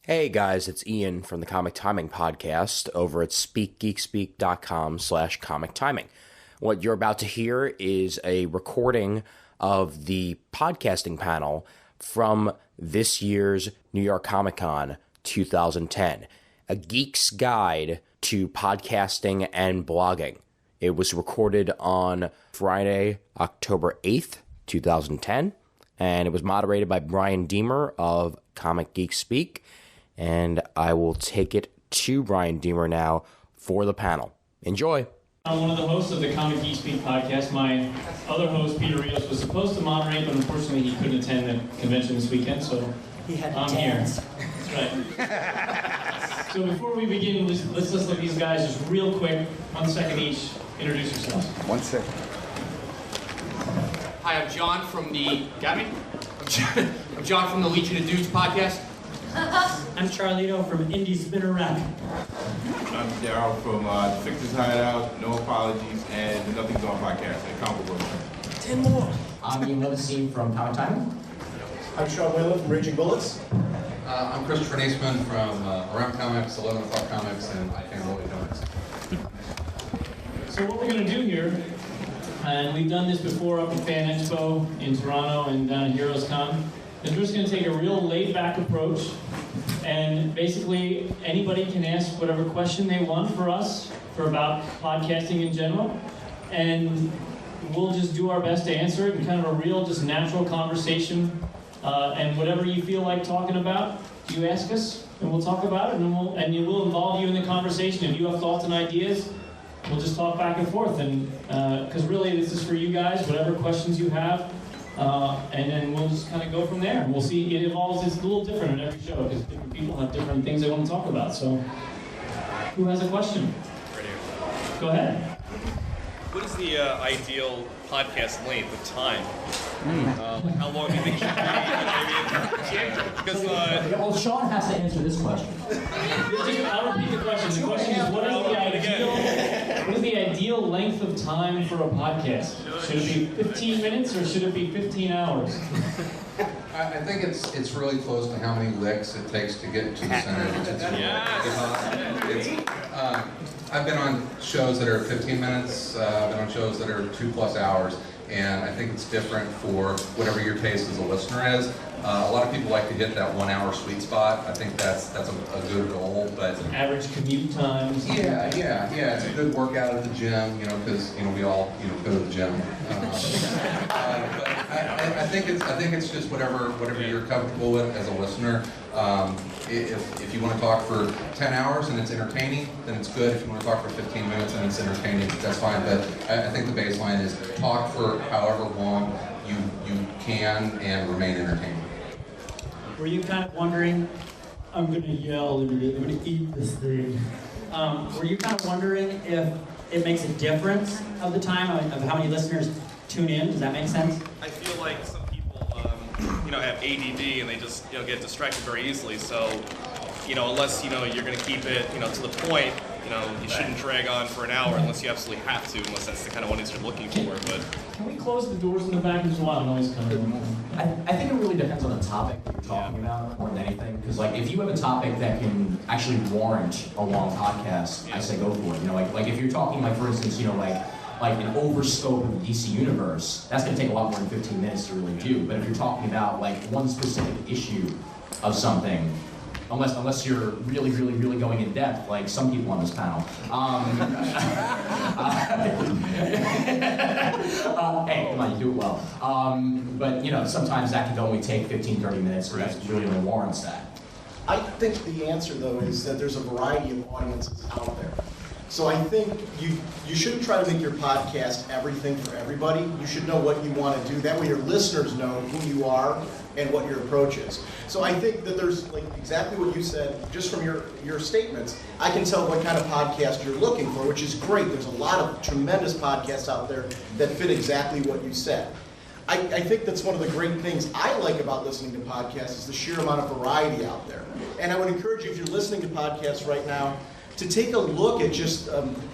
Hey guys, it's Ian from the Comic Timing Podcast over at speakgeekspeak.com/comic timing. What you're about to hear is a recording of the podcasting panel from this year's New York Comic Con 2010, a geek's guide to podcasting and blogging. It was recorded on Friday, October 8th, 2010, and it was moderated by Brian Deemer of Comic Geek Speak. And I will take it to Brian Deemer now for the panel. Enjoy. I'm one of the hosts of the Comic Geek Speak podcast. My other host, Peter Rios, was supposed to moderate, but unfortunately he couldn't attend the convention this weekend, so he had to I'm dance. Here. That's right. So before we begin, let's listen to these guys just real quick, 1 second each. Introduce yourselves. 1 second. Hi, I'm John from the... Got me? I'm John from the Legion of Dudes podcast. I'm Charlito from Indie Spinner Rack. I'm Daryl from Fixers Hideout, No Apologies, and the Nothing's On podcast at Comic Book. 10 more. I'm Ian Levesine from Comic Timing. I'm Sean Whalen from Raging Bullets. I'm Christopher Naisman from Around Comics, 11 O'Clock Comics, and I Can't Really Comics. So what we're going to do here, and we've done this before up at Fan Expo in Toronto and down at Heroes Con, is we're just going to take a real laid-back approach, and basically anybody can ask whatever question they want for us for about podcasting in general, and we'll just do our best to answer it in kind of a real, just natural conversation, and whatever you feel like talking about, you ask us, and we'll talk about it, and we'll involve you in the conversation. If you have thoughts and ideas, we'll just talk back and forth, and because really this is for you guys, whatever questions you have. And then we'll just kind of go from there. We'll see. It evolves. It's a little different on every show because different people have different things they want to talk about. So, who has a question? Right here. Go ahead. What is the ideal podcast length of time? How long do you think it should be? Because well, Sean has to answer this question. I'll repeat the question. The question is, what is the ideal length of time for a podcast? Should it be 15 minutes or should it be 15 hours? I think it's really close to how many licks it takes to get to the center. I've been on shows that are 15 minutes. I've been on shows that are 2+ hours. And I think it's different for whatever your taste as a listener is. A lot of people like to hit that 1 hour sweet spot. I think that's a good goal, but average commute times. Yeah. It's a good workout at the gym, because we all go to the gym. But I think it's just whatever you're comfortable with as a listener. If you want to talk for 10 hours and it's entertaining, then it's good. If you want to talk for 15 minutes and it's entertaining, that's fine. But I think the baseline is talk for however long you can and remain entertaining. Were you kind of wondering, I'm going to yell, I'm going to eat this thing. Were you kind of wondering if it makes a difference of the time of how many listeners tune in? Does that make sense? I feel like some people, have ADD and they just, get distracted very easily. So, unless, you're going to keep it, to the point, you shouldn't drag on for an hour unless you absolutely have to, unless that's the kind of audience you're looking for. But can we close the doors in the back? There's a lot of noise coming in. I think it really depends on the topic that you're talking about more than anything. Because if you have a topic that can actually warrant a long podcast, I say go for it. Like if you're talking for instance, like an overscope of the DC universe, that's going to take a lot more than 15 minutes to really do. But if you're talking about one specific issue of something, unless you're really, really, really going in depth, like some people on this panel. Hey, come on, you do it well. But sometimes that can only take 15, 30 minutes, so that really only warrants that. I think the answer, though, is that there's a variety of audiences out there. So I think you shouldn't try to make your podcast everything for everybody. You should know what you want to do. That way your listeners know who you are and what your approach is. So I think that there's exactly what you said, just from your statements, I can tell what kind of podcast you're looking for, which is great. There's a lot of tremendous podcasts out there that fit exactly what you said. I think that's one of the great things I like about listening to podcasts is the sheer amount of variety out there. And I would encourage you, if you're listening to podcasts right now, to take a look at just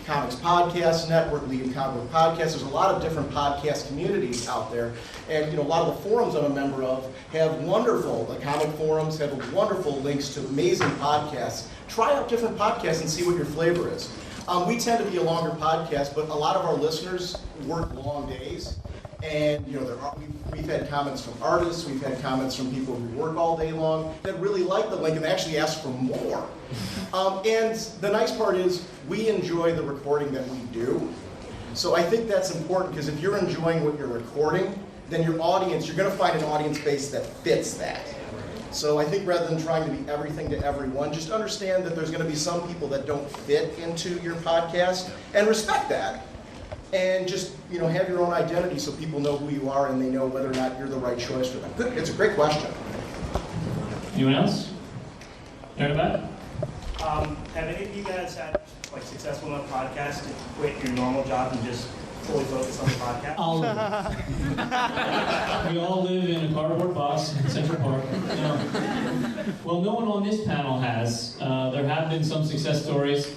Comics Podcast Network, Leading Comic Book Podcast. There's a lot of different podcast communities out there, and a lot of the forums I'm a member of have wonderful, the comic forums have wonderful links to amazing podcasts. Try out different podcasts and see what your flavor is. We tend to be a longer podcast, but a lot of our listeners work long days. And we've had comments from artists, we've had comments from people who work all day long that really like the link and they actually ask for more. And the nice part is we enjoy the recording that we do. So I think that's important because if you're enjoying what you're recording, then your audience, you're going to find an audience base that fits that. So I think rather than trying to be everything to everyone, just understand that there's going to be some people that don't fit into your podcast and respect that. And just have your own identity so people know who you are and they know whether or not you're the right choice for them. Good. It's a great question. Anyone else? Turn it back. Have any of you guys had successful enough podcasts to quit your normal job and just fully focus on the podcast? All of them. We all live in a cardboard box in Central Park. Well, no one on this panel has. There have been some success stories.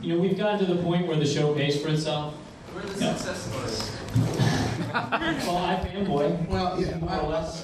We've gotten to the point where the show pays for itself. Where are the success stories? Well, iFanboy. Well, yeah,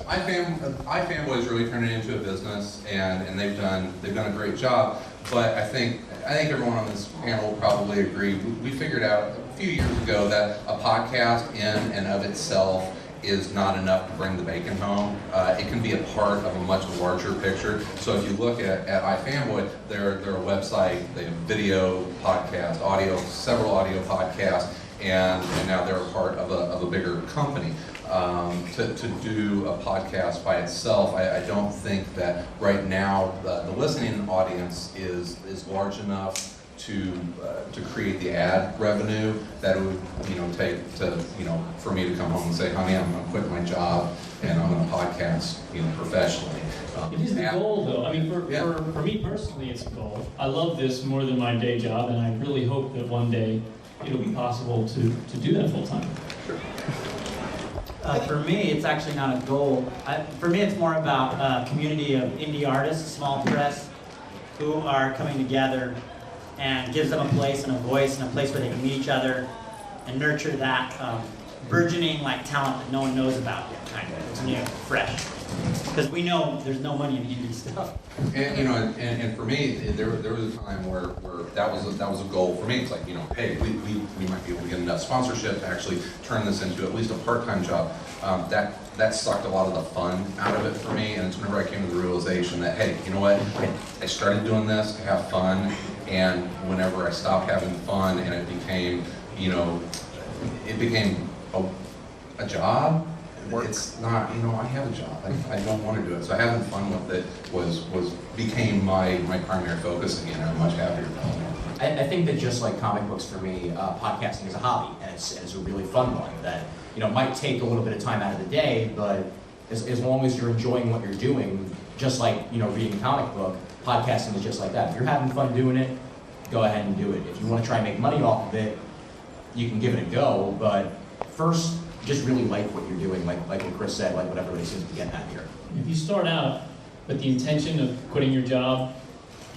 iFanboy is really turning into a business, and they've done a great job. But I think everyone on this panel will probably agree. We figured out a few years ago that a podcast in and of itself is not enough to bring the bacon home. It can be a part of a much larger picture. So if you look at iFanboy, they're a website, they have video, podcast, audio, several audio podcasts, and now they're a part of a bigger company. To do a podcast by itself, I don't think that right now the listening audience is large enough to create the ad revenue that it would take to for me to come home and say, honey, I'm going to quit my job and I'm going to podcast professionally. It is the goal, though. I mean, for me personally, it's a goal. I love this more than my day job, and I really hope that one day it'll be possible to do that full time. Sure. For me, it's actually not a goal. For me, it's more about a community of indie artists, small press, who are coming together and gives them a place and a voice and a place where they can meet each other and nurture that burgeoning talent that no one knows about yet, kind of. It's new, fresh. Because we know there's no money in indie stuff. And for me, there was a time where that was a goal for me. It's like, hey, we might be able to get enough sponsorship to actually turn this into at least a part-time job. That sucked a lot of the fun out of it for me, and it's whenever I came to the realization that, hey, you know what, I started doing this to have fun, and whenever I stopped having fun and it became, a job, it's not, I have a job. I don't want to do it. So having fun with it became my primary focus again, and I'm much happier about it. I think that just like comic books for me, podcasting is a hobby, and it's a really fun one that might take a little bit of time out of the day, but as long as you're enjoying what you're doing, just like reading a comic book, podcasting is just like that. If you're having fun doing it, go ahead and do it. If you want to try and make money off of it, you can give it a go, but first, just really like what you're doing, like what Chris said, like what everybody seems to be getting at here. If you start out with the intention of quitting your job,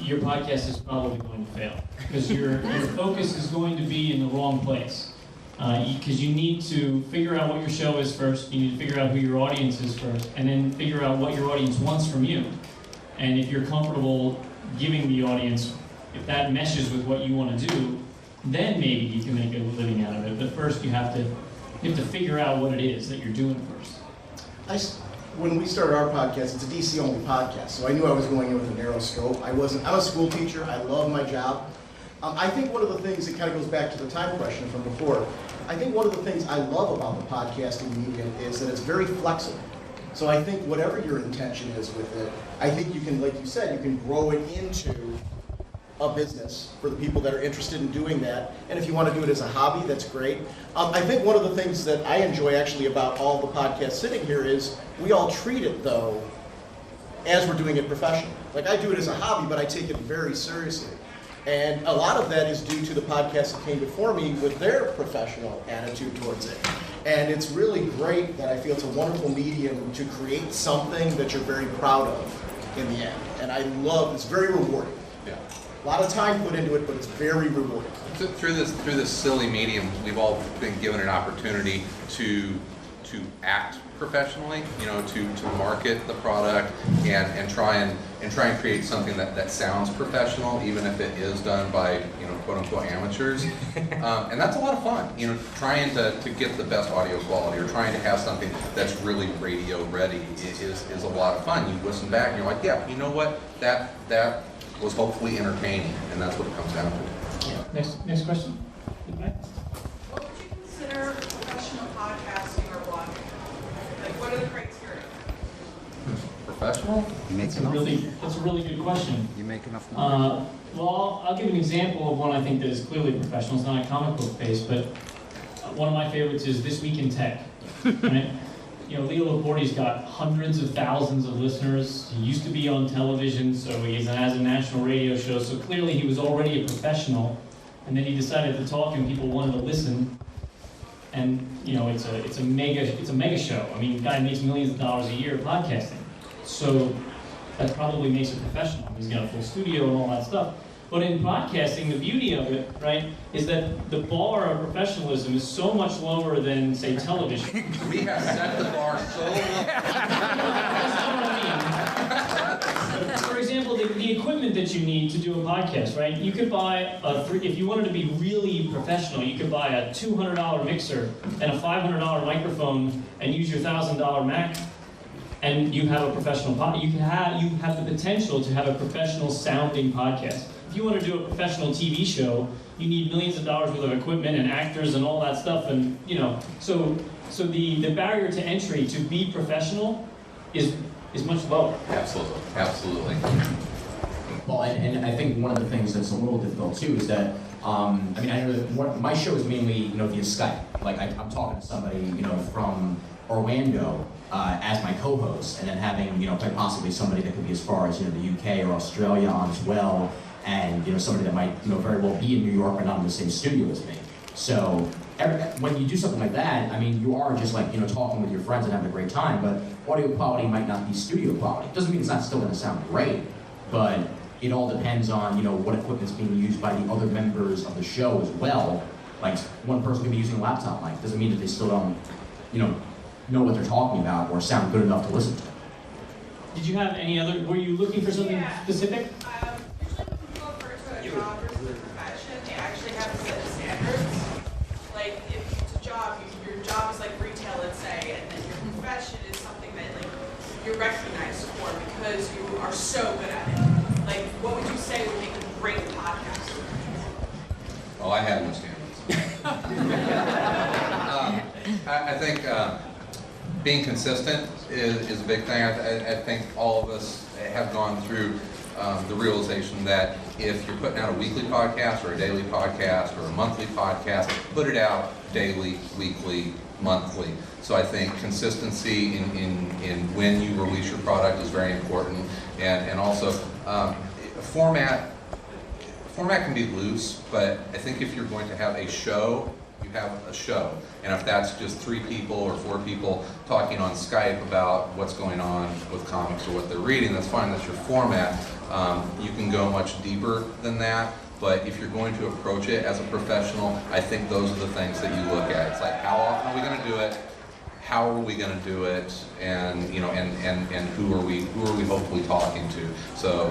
your podcast is probably going to fail because your focus is going to be in the wrong place. Because you need to figure out what your show is first, you need to figure out who your audience is first, and then figure out what your audience wants from you. And if you're comfortable giving the audience, if that meshes with what you want to do, then maybe you can make a living out of it. But first you have to figure out what it is that you're doing first. When we started our podcast, it's a DC-only podcast, so I knew I was going in with a narrow scope. I'm a school teacher. I love my job. I think one of the things that kind of goes back to the time question from before, I think one of the things I love about the podcasting medium is that it's very flexible. So I think whatever your intention is with it, I think you can, like you said, you can grow it into a business for the people that are interested in doing that. And if you want to do it as a hobby, that's great. I think one of the things that I enjoy actually about all the podcasts sitting here is we all treat it, though, as we're doing it professionally. Like, I do it as a hobby, but I take it very seriously. And a lot of that is due to the podcasts that came before me with their professional attitude towards it. And it's really great that I feel it's a wonderful medium to create something that you're very proud of in the end. And I love, it's very rewarding. Yeah. A lot of time put into it, but it's very rewarding. Through this silly medium, we've all been given an opportunity to act professionally, to market the product and try and create something that sounds professional, even if it is done by quote unquote amateurs. And that's a lot of fun. Trying to get the best audio quality or trying to have something that's really radio ready is a lot of fun. You listen back and you're like, yeah, you know what? That was hopefully entertaining, and that's what it comes down to. Yeah. Next question. What would you consider professional podcasting or blogging? Like, what are the criteria? Professional? That's a really good question. You make enough money? Well, I'll give an example of one I think that is clearly professional. It's not a comic book based, but one of my favorites is This Week in Tech. Right? Leo Laporte's got hundreds of thousands of listeners. He used to be on television, so he has a national radio show. So clearly he was already a professional, and then he decided to talk, and people wanted to listen. And it's a mega show. I mean, the guy makes millions of dollars a year podcasting. So that probably makes it professional. He's got a full studio and all that stuff. But in podcasting, the beauty of it, right, is that the bar of professionalism is so much lower than, say, television. We have set the bar so low. For example, the equipment that you need to do a podcast, right? You could buy if you wanted to be really professional, you could buy a $200 mixer and a $500 microphone and use your $1,000 Mac. And you have a professional podcast. You have the potential to have a professional sounding podcast. If you want to do a professional TV show, you need millions of dollars worth of equipment and actors and all that stuff. And so the barrier to entry to be professional is much lower. Absolutely. Well, and I think one of the things that's a little difficult too is that I know that my show is mainly via Skype. Like I'm talking to somebody from Orlando as my co-host, and then having quite possibly somebody that could be as far as the UK or Australia on as well, and somebody that might very well be in New York but not in the same studio as me. So when you do something like that, I mean, you are just like talking with your friends and having a great time, but audio quality might not be studio quality. Doesn't mean it's not still going to sound great, but it all depends on what equipment's being used by the other members of the show as well. Like one person could be using a laptop mic. Doesn't mean that they still don't know what they're talking about or sound good enough to listen to. Did you have any other? Were you looking for something specific? Usually when people refer to a job versus a profession, they actually have a set of standards. Like if it's a job, your job is like retail, let's say, and then your profession is something that you're recognized for because you are so good at it. Like, what would you say would make a great podcast? Oh, I have no standards. I think being consistent is a big thing. I think all of us have gone through the realization that if you're putting out a weekly podcast or a daily podcast or a monthly podcast, put it out daily, weekly, monthly. So I think consistency in when you release your product is very important, and also format can be loose, but I think if you're going to have a show, you have a show. And if that's just 3 people or 4 people talking on Skype about what's going on with comics or what they're reading, that's fine, that's your format. You can go much deeper than that, but if you're going to approach it as a professional, I think those are the things that you look at. It's like, how often are we going to do it? How are we going to do it? And and who are we hopefully talking to? So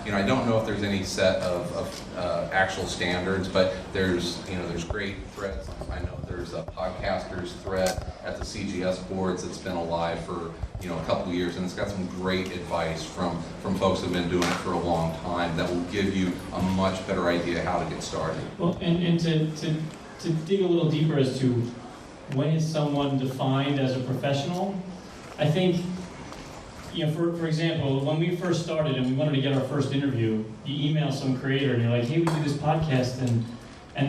I don't know if there's any set of actual standards, but there's great threads. I know there's a podcasters thread at the CGS boards that's been alive for a couple years, and it's got some great advice from folks who've been doing it for a long time that will give you a much better idea how to get started. Well, and to dig a little deeper as to when is someone defined as a professional, I think, for example, when we first started and we wanted to get our first interview, you email some creator and you're like, hey, we do this podcast, and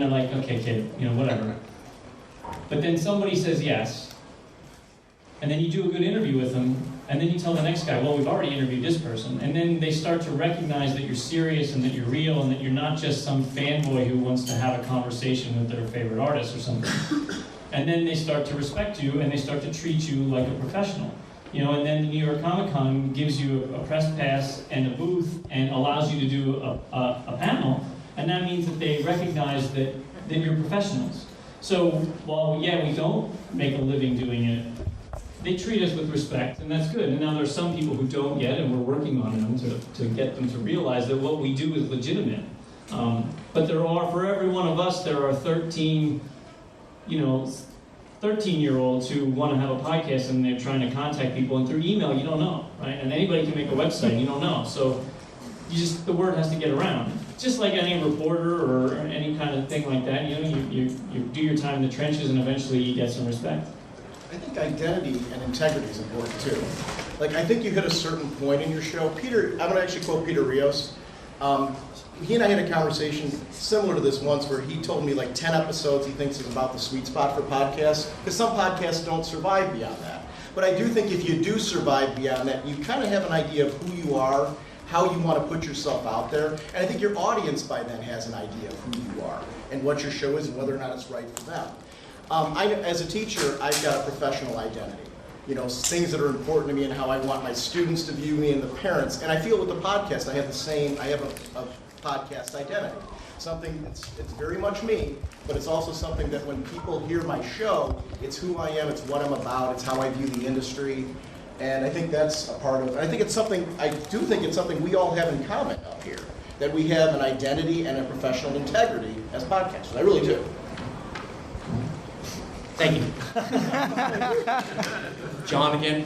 they're like, okay, kid, whatever. But then somebody says yes, and then you do a good interview with them, and then you tell the next guy, well, we've already interviewed this person, and then they start to recognize that you're serious and that you're real and that you're not just some fanboy who wants to have a conversation with their favorite artist or something. And then they start to respect you and they start to treat you like a professional. You know, and then the New York Comic Con gives you a press pass and a booth and allows you to do a panel, and that means that they recognize that you're professionals. So while, yeah, we don't make a living doing it, they treat us with respect, and that's good. And now there's some people who don't yet, and we're working on them to get them to realize that what we do is legitimate. But there are, for every one of us, there are 13, 13-year-olds who want to have a podcast and they're trying to contact people, and through email you don't know, right? And anybody can make a website, you don't know. So the word has to get around. Just like any reporter or any kind of thing like that, you do your time in the trenches and eventually you get some respect. I think identity and integrity is important too. Like, I think you hit a certain point in your show. Peter, I'm going to actually quote Peter Rios. He and I had a conversation similar to this once where he told me like 10 episodes he thinks is about the sweet spot for podcasts, because some podcasts don't survive beyond that. But I do think if you do survive beyond that, you kind of have an idea of who you are, how you want to put yourself out there, and I think your audience by then has an idea of who you are and what your show is and whether or not it's right for them. As a teacher, I've got a professional identity. Things that are important to me and how I want my students to view me and the parents. And I feel with the podcast, I have a podcast identity. Something, it's very much me, but it's also something that when people hear my show, it's who I am, it's what I'm about, it's how I view the industry. And I think that's a part of it. I do think it's something we all have in common up here, that we have an identity and a professional integrity as podcasters. I really do. Thank you. John again.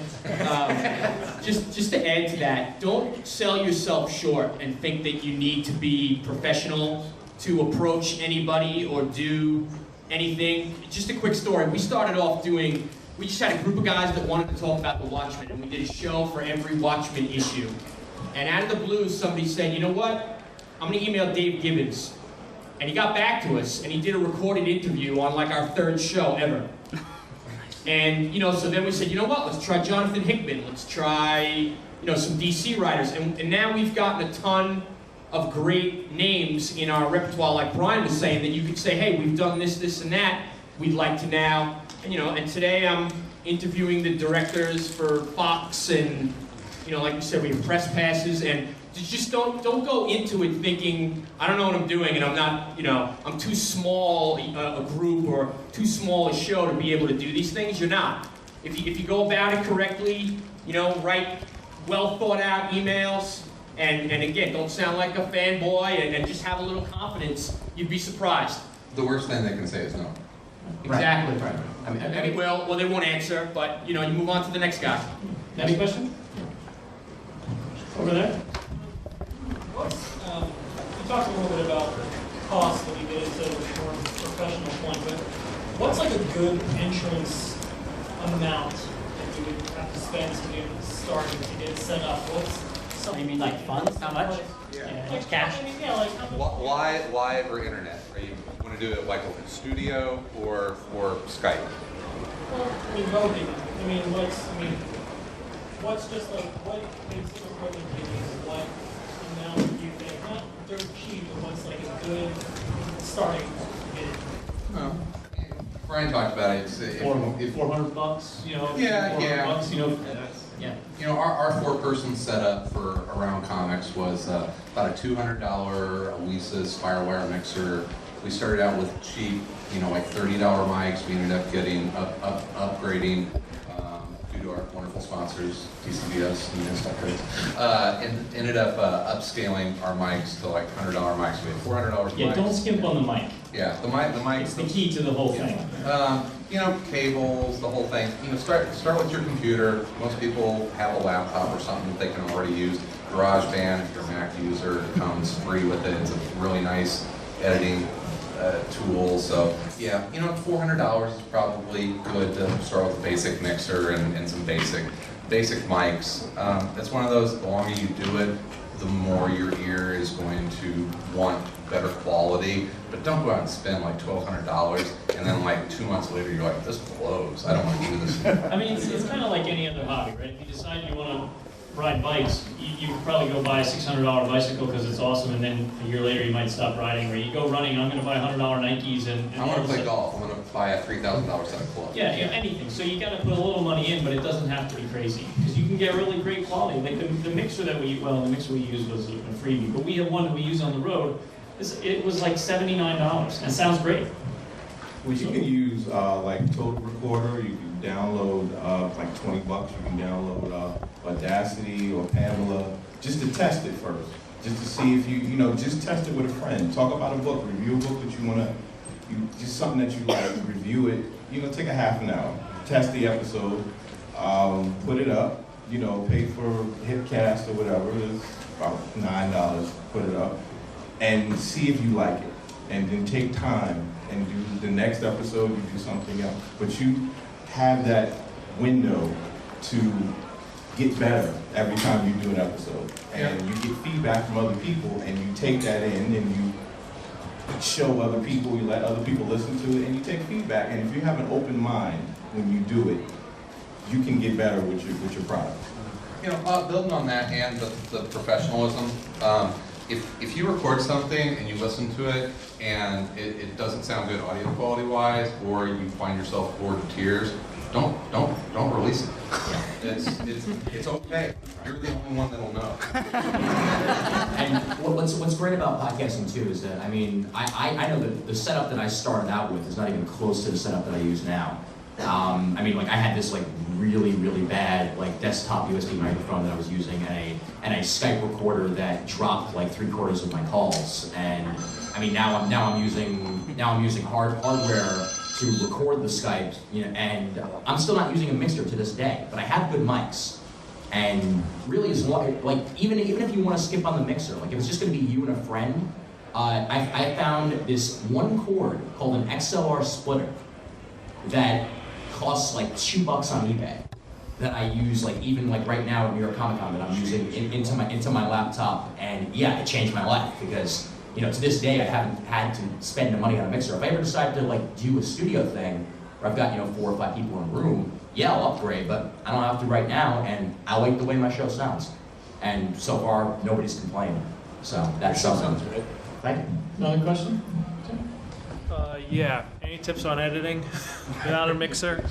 Just to add to that, don't sell yourself short and think that you need to be professional to approach anybody or do anything. Just a quick story. We started off we just had a group of guys that wanted to talk about the Watchmen, and we did a show for every Watchmen issue. And out of the blue, somebody said, you know what? I'm going to email Dave Gibbons. And he got back to us, and he did a recorded interview on like our 3rd show ever. And, so then we said, you know what, let's try Jonathan Hickman. Let's try, some DC writers. And now we've gotten a ton of great names in our repertoire, like Brian was saying, that you could say, hey, we've done this, this, and that. We'd like to now, and today I'm interviewing the directors for Fox, and, like we said, we have press passes, and just don't go into it thinking, I don't know what I'm doing, and I'm not, I'm too small a group or too small a show to be able to do these things. You're not. If you go about it correctly, write well thought out emails, and again, don't sound like a fanboy, and just have a little confidence, you'd be surprised. The worst thing they can say is no. Exactly. Right. I mean, well, they won't answer, but you move on to the next guy. Next question? Over there? You talked a little bit about cost when you get into a more professional point, but what's like a good entrance amount that you would have to spend to get started, to get it set up? You mean like funds? How much? Yeah. Like cash? I mean, yeah, like how much? Live or internet? Are you want to do it like a studio or Skype? Well, I mean, both even. What's just like, what makes it equipment do you use? What amount do you think? Not dirt cheap, but what's like a good starting bid? No. Brian talked about it. It's, $400, $400, Yeah. Yeah. Our 4-person setup for Around Comics was about a $200 Alesis Firewire mixer. We started out with cheap, like $30 mics. We ended up getting upgrading due to our wonderful sponsors, TCBS and stuff. And ended up upscaling our mics to like $100 mics. We had $400 Yeah, mics. don't skimp on the mic. Yeah, the mic. It's the key to the whole thing. Cables, the whole thing. Start with your computer. Most people have a laptop or something that they can already use. GarageBand, if you're a Mac user, it comes free with it. It's a really nice editing tool. So yeah, $400 is probably good to start with a basic mixer and some basic mics. It's one of those, the longer you do it, the more your ear is going to want better quality. But don't go out and spend like $1,200 and then like 2 months later you're like, this blows. I don't want to do this. I mean, it's kind of like any other hobby, right? If you decide you want to ride bikes, you probably go buy a $600 bicycle because it's awesome, and then a year later you might stop riding. Or you go running, I'm going to buy $100 Nikes and I want to play golf. I'm going to buy a $3,000 set of clubs. Yeah, anything. So you got to put a little money in, but it doesn't have to be crazy because you can get really great quality. Like the mixer that we used was a freebie, but we have one that we use on the road. It was like $79, and it sounds great. Well, you can use like Total Recorder. You can download like $20. You can download Audacity or Pamela just to test it first, just to see if you just test it with a friend. Talk about a book, review a book that you want to, just something that you like, review it. Take a half an hour, test the episode, put it up. Pay for Hitcast or whatever. It's about $9. Put it up and see if you like it, and then take time and do the next episode. You do something else, but you have that window to get better every time you do an episode, and you get feedback from other people, and you take that in, and you show other people, you let other people listen to it, and you take feedback. And if you have an open mind when you do it, you can get better with your product. Building on that and the professionalism, if you record something and you listen to it and it doesn't sound good audio quality wise, or you find yourself bored to tears, don't release it. It's okay. You're the only one that'll know. And what's great about podcasting too is that I know that the setup that I started out with is not even close to the setup that I use now. I had this really bad desktop USB microphone that I was using, and a Skype recorder that dropped 3/4 of my calls. And now I'm using hardware to record the Skype, and I'm still not using a mixer to this day, but I have good mics. And really, as long even if you want to skip on the mixer, if it's just going to be you and a friend, I found this one cord called an XLR splitter that costs $2 on eBay, that I use even right now at New York Comic Con, that I'm using into my laptop. And yeah, it changed my life because to this day I haven't had to spend the money on a mixer. If I ever decide to do a studio thing where I've got 4 or 5 people in a room, yeah, I'll upgrade, but I don't have to right now, and I like the way my show sounds. And so far nobody's complained, so that's something. Thank you. Another question? Yeah. Any tips on editing without a mixer?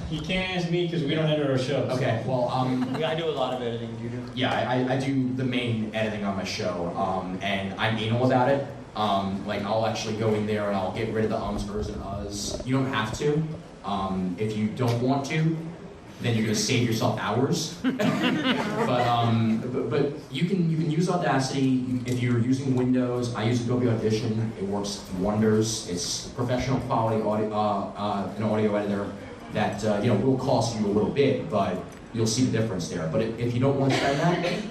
You can't ask me because we don't edit our shows. Okay, well, I do a lot of editing. Do you do? Yeah, I do the main editing on my show, and I'm anal about it. I'll actually go in there and I'll get rid of the ums, ers, and uhs. You don't have to. If you don't want to, then you're gonna save yourself hours. but you can use Audacity. If you're using Windows, I use Adobe Audition. It works wonders. It's professional quality audio, an audio editor that will cost you a little bit, but you'll see the difference there. But if you don't want to spend that,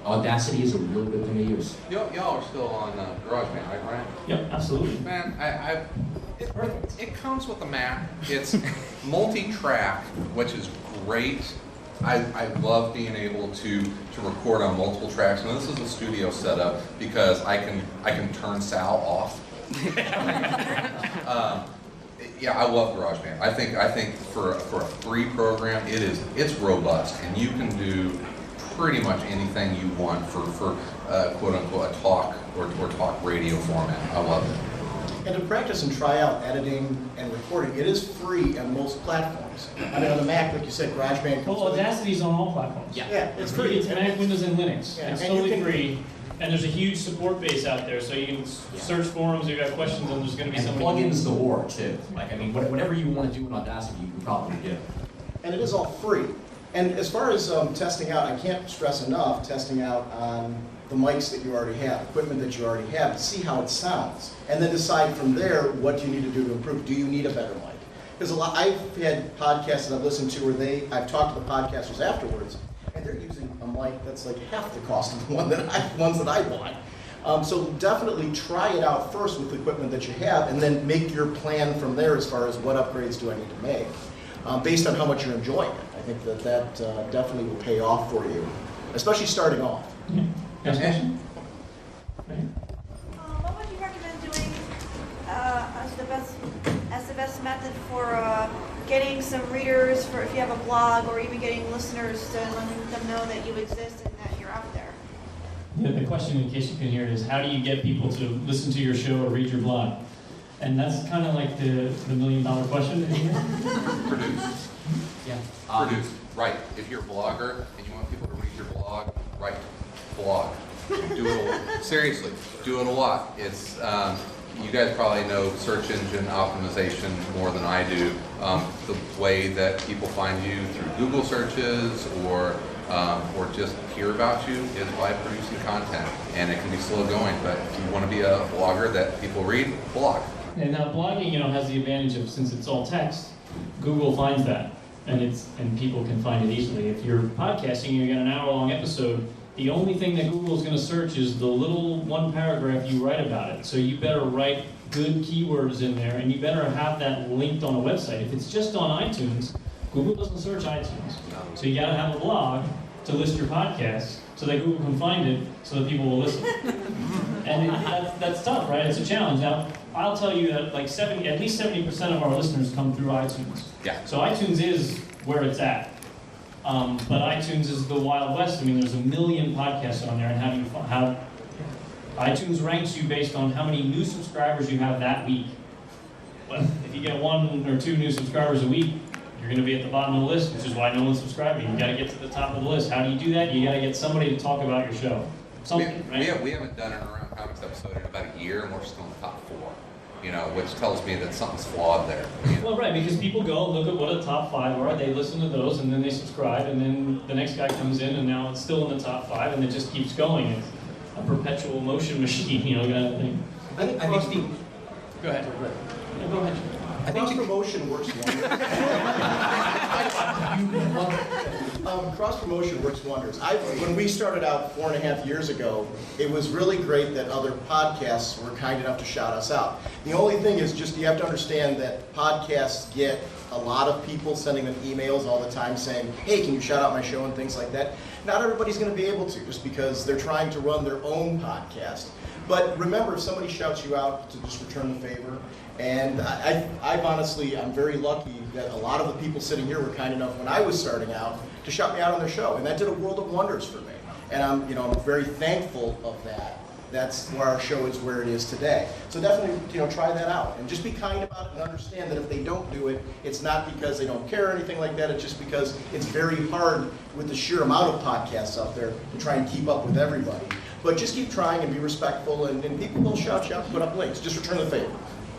Audacity is a really good thing to use. Y'all are still on GarageBand, right, Brian? Yep, absolutely. Man, it comes with a Mac. It's multi-track, which is great. I love being able to record on multiple tracks. And this is a studio setup because I can turn Sal off. Yeah, I love GarageBand. I think for a free program, it's robust, and you can do pretty much anything you want for quote unquote a talk or talk radio format. I love it. And to practice and try out editing and recording, it is free on most platforms. On the Mac, like you said, GarageBand. Well, Audacity's on all platforms. Yeah, it's free. It's Mac, Windows, and Linux. Yeah, It's and totally free. And there's a huge support base out there, so you can search forums. If you got questions, and there's going to be and somebody. Plugins galore too. Whatever you want to do in Audacity, you can probably do. And it is all free. And as far as testing out, I can't stress enough testing out on the mics that you already have, equipment that you already have, to see how it sounds, and then decide from there what you need to do to improve. Do you need a better mic? Because I've had podcasts that I've listened to where I've talked to the podcasters afterwards, and they're using a mic that's half the cost of the ones that I bought. So definitely try it out first with the equipment that you have, and then make your plan from there as far as what upgrades do I need to make, based on how much you're enjoying it. I think that definitely will pay off for you, especially starting off. Next question. What would you recommend doing as the best method for getting some readers for if you have a blog, or even getting listeners to letting them know that you exist and that you're out there? Yeah, the question, in case you can hear it, is how do you get people to listen to your show or read your blog? And that's kind of like the million-dollar question. Produce. Yeah. Produce. Right. If you're a blogger and you want people to read your blog, write blog. Do it seriously. Do it a lot. It's you guys probably know search engine optimization more than I do. The way that people find you through Google searches or just hear about you is by producing content, and it can be slow going. But if you want to be a blogger that people read, blog. And now blogging, has the advantage of, since it's all text, Google finds that, and people can find it easily. If you're podcasting, you get an hour-long episode. The only thing that Google's going to search is the little one paragraph you write about it. So you better write good keywords in there, and you better have that linked on a website. If it's just on iTunes, Google doesn't search iTunes. So you got to have a blog to list your podcast so that Google can find it so that people will listen. And that's tough, right? It's a challenge. Now, I'll tell you that like at least 70% of our listeners come through iTunes. Yeah. So iTunes is where it's at. But iTunes is the Wild West. I mean, there's 1 million podcasts on there, and how iTunes ranks you based on how many new subscribers you have that week. But if you get 1 or 2 new subscribers a week, you're going to be at the bottom of the list, which is why no one's subscribing. You got to get to the top of the list. How do you do that? You got to get somebody to talk about your show. Something, right? We haven't done an Around Comics episode in about a year, and we're still in the top 4. Which tells me that something's flawed there. Well, right, because people go and look at what the top 5 are, they listen to those, and then they subscribe, and then the next guy comes in, and now it's still in the top 5, and it just keeps going. It's a perpetual motion machine, kind of thing. I think Go ahead. No, go ahead. I think cross-promotion works wonders. Cross-promotion works wonders. When we started out 4.5 years ago, it was really great that other podcasts were kind enough to shout us out. The only thing is just you have to understand that podcasts get a lot of people sending them emails all the time saying, hey, can you shout out my show and things like that. Not everybody's going to be able to just because they're trying to run their own podcast. But remember, if somebody shouts you out, to just return the favor. And I'm very lucky that a lot of the people sitting here were kind enough when I was starting out to shout me out on their show, and that did a world of wonders for me. And I'm very thankful of that. That's where our show is where it is today. So definitely, try that out and just be kind about it and understand that if they don't do it, it's not because they don't care or anything like that. It's just because it's very hard with the sheer amount of podcasts out there to try and keep up with everybody. But just keep trying and be respectful, and people will shout you out and put up links. Just return the favor.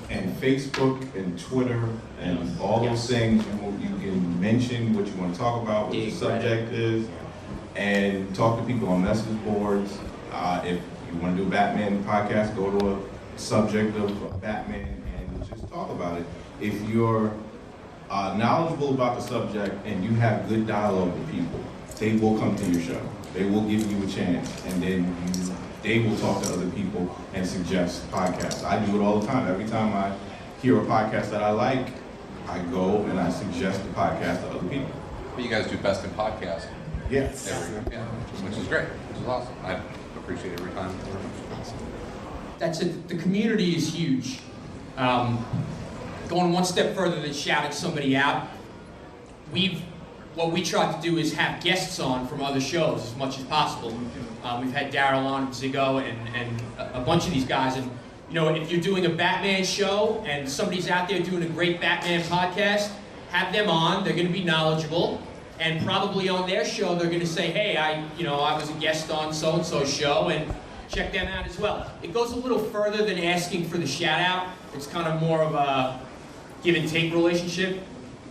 And Facebook and Twitter and all those things, you can mention what you want to talk about, what the subject is, and talk to people on message boards. If you want to do a Batman podcast, go to a subject of Batman and just talk about it. If you're knowledgeable about the subject and you have good dialogue with people, they will come to your show. They will give you a chance, and then they will talk to other people and suggest podcasts. I do it all the time. Every time I hear a podcast that I like, I go and I suggest the podcast to other people. But you guys do best in podcast. Yes. Which is great. Which is awesome. I appreciate it every time. That's it. The community is huge. Going one step further than shouting somebody out, what we try to do is have guests on from other shows as much as possible. We've had Daryl on, Ziggo, and a bunch of these guys. And if you're doing a Batman show and somebody's out there doing a great Batman podcast, have them on. They're going to be knowledgeable, and probably on their show they're going to say, "Hey, I was a guest on so and so show," and check them out as well. It goes a little further than asking for the shout out. It's kind of more of a give and take relationship.